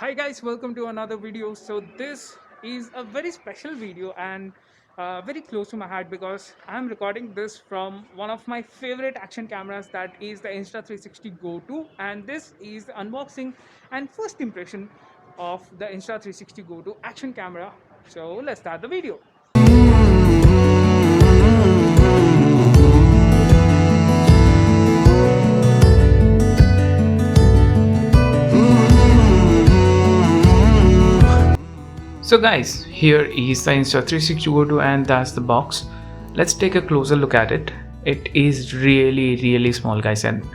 Hi guys, welcome to another video. So this is a very special video and very close to my heart because I'm recording this from one of my favorite action cameras, that is the Insta 360 Go 2, and this is the unboxing and first impression of the Insta 360 Go 2 action camera. So let's start the video. So guys, here is the Insta 360 Go 2 and that's the box. Let's take a closer look at it. It is really small guys, and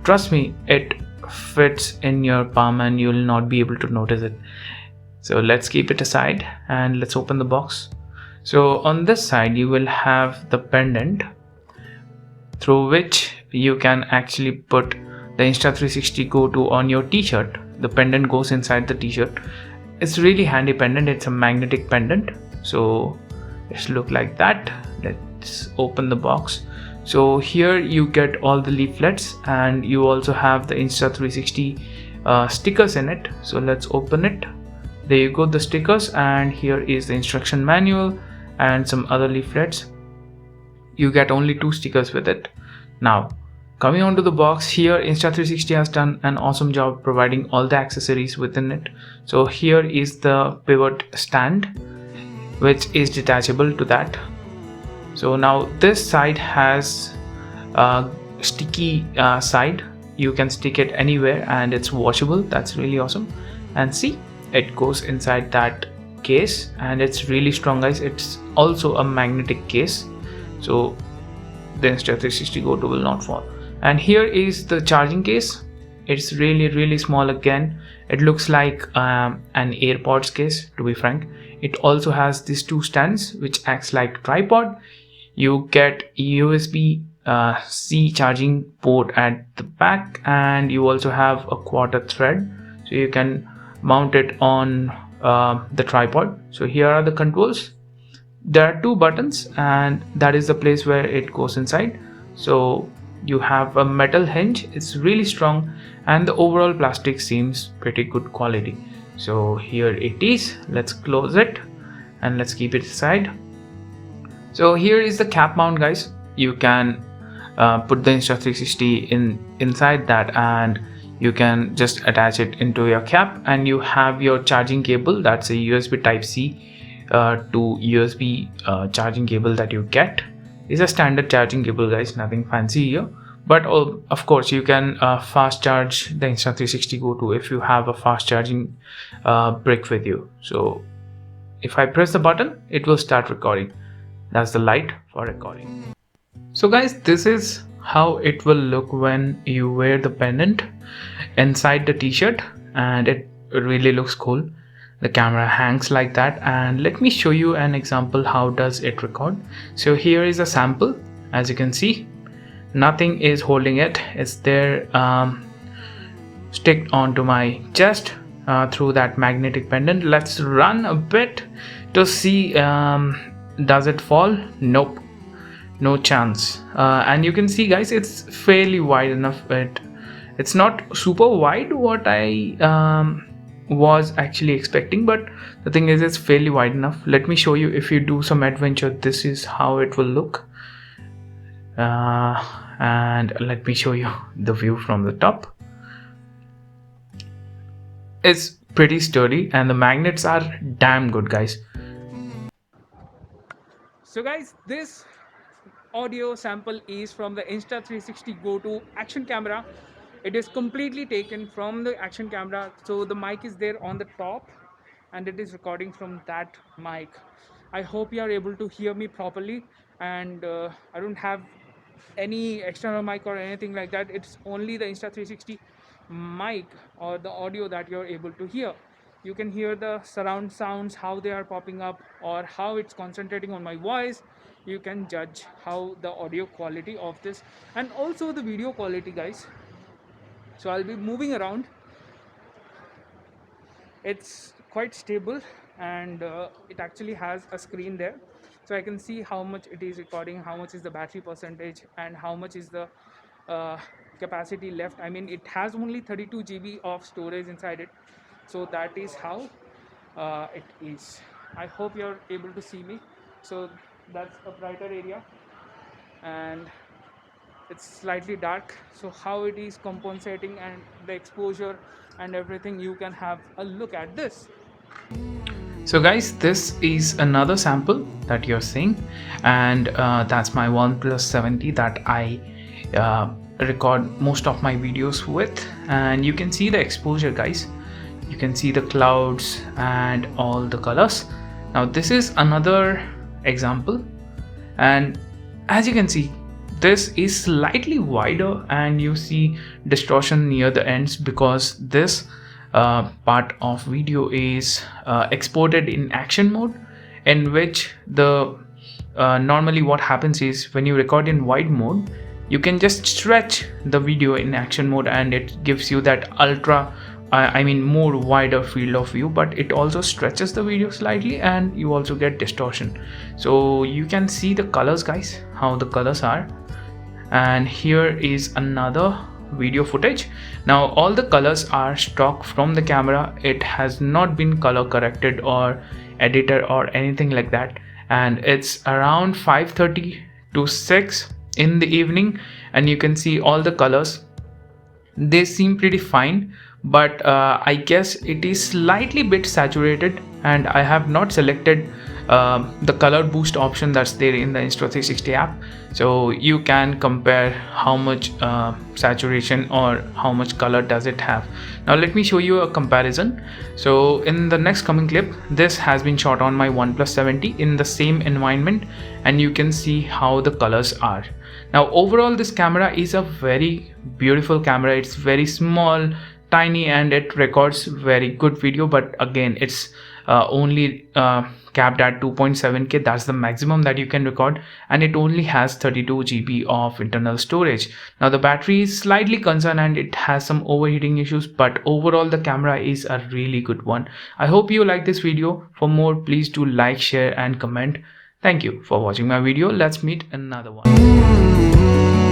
trust me, it fits in your palm and you'll not be able to notice it. So let's keep it aside and let's open the box. So on this side you will have the pendant through which you can actually put the Insta 360 Go 2 on your t-shirt. The pendant goes inside the t-shirt. It's really handy pendant. It's a magnetic pendant, so it's look like that. Let's open the box. So here you get all the leaflets and you also have the Insta 360 stickers in it. So let's open it. There you go, the stickers, and here is the instruction manual and some other leaflets. You get only 2 stickers with it. Now coming onto the box, here Insta 360 has done an awesome job providing all the accessories within it. So here is the pivot stand which is detachable to that. So now this side has a sticky side. You can stick it anywhere and it's washable. That's really awesome. And see, it goes inside that case and it's really strong guys. It's also a magnetic case, so the Insta 360 Go 2 will not fall. And here is the charging case. It's really small again. It looks like an AirPods case, to be frank. It also has these 2 stands which acts like tripod. You get USB C charging port at the back, and you also have a quarter thread, so you can mount it on the tripod. So here are the controls. There are 2 buttons and that is the place where it goes inside. So you have a metal hinge. It's really strong and the overall plastic seems pretty good quality. So here it is. Let's close it and let's keep it aside. So here is the cap mount guys. You can put the Insta 360 inside that and you can just attach it into your cap, and you have your charging cable. That's a USB type C to USB charging cable that you get. Is a standard charging cable guys, nothing fancy here. But of course you can fast charge the Insta 360 Go 2 if you have a fast charging brick with you. So if I press the button, it will start recording. That's the light for recording. So guys, this is how it will look when you wear the pendant inside the t-shirt, and it really looks cool. The camera hangs like that, and let me show you an example how does it record. So here is a sample. As you can see, nothing is holding it. It's there sticked onto my chest through that magnetic pendant. Let's run a bit to see does it fall. Nope, no chance. And you can see guys, it's fairly wide enough. It's not super wide what I was actually expecting, but the thing is it's fairly wide enough. Let me show you. If you do some adventure, this is how it will look. And let me show you the view from the top. It's pretty sturdy and the magnets are damn good guys. So guys, this audio sample is from the Insta 360 Go 2 action camera. It is completely taken from the action camera. So the mic is there on the top and it is recording from that mic. I hope you are able to hear me properly, and I don't have any external mic or anything like that. It's only the Insta 360 mic or the audio that you're able to hear. You can hear the surround sounds, how they are popping up or how it's concentrating on my voice. You can judge how the audio quality of this and also the video quality guys. So I'll be moving around. It's quite stable, and it actually has a screen there, so I can see how much it is recording, how much is the battery percentage, and how much is the capacity left. I mean, it has only 32 GB of storage inside it, So that is how it is. I hope you're able to see me. So that's a brighter area, and it's slightly dark. So how it is compensating and the exposure and everything, you can have a look at this. So guys, this is another sample that you're seeing, and that's my OnePlus 70 that I record most of my videos with. And you can see the exposure, guys. You can see the clouds and all the colors. Now this is another example, and as you can see, this is slightly wider and you see distortion near the ends because this part of video is exported in action mode, in which the normally what happens is when you record in wide mode, you can just stretch the video in action mode and it gives you that ultra I mean more wider field of view, but it also stretches the video slightly and you also get distortion. So you can see the colors, guys, how the colors are. And here is another video footage. Now all the colors are stock from the camera. It has not been color corrected or edited or anything like that. And it's around 5:30 to 6 in the evening, and you can see all the colors. They seem pretty fine, but I guess it is slightly bit saturated, and I have not selected the color boost option that's there in the Insta360 app, so you can compare how much saturation or how much color does it have. Now let me show you a comparison. So in the next coming clip, this has been shot on my OnePlus 70 in the same environment, and you can see how the colors are. Now overall, this camera is a very beautiful camera. It's very small, tiny, and it records very good video, but again it's only capped at 2.7K. That's the maximum that you can record, and it only has 32 GB of internal storage. Now the battery is slightly concerned and it has some overheating issues, but overall the camera is a really good one. I hope you like this video. For more, please do like, share and comment. Thank you for watching my video. Let's meet another one.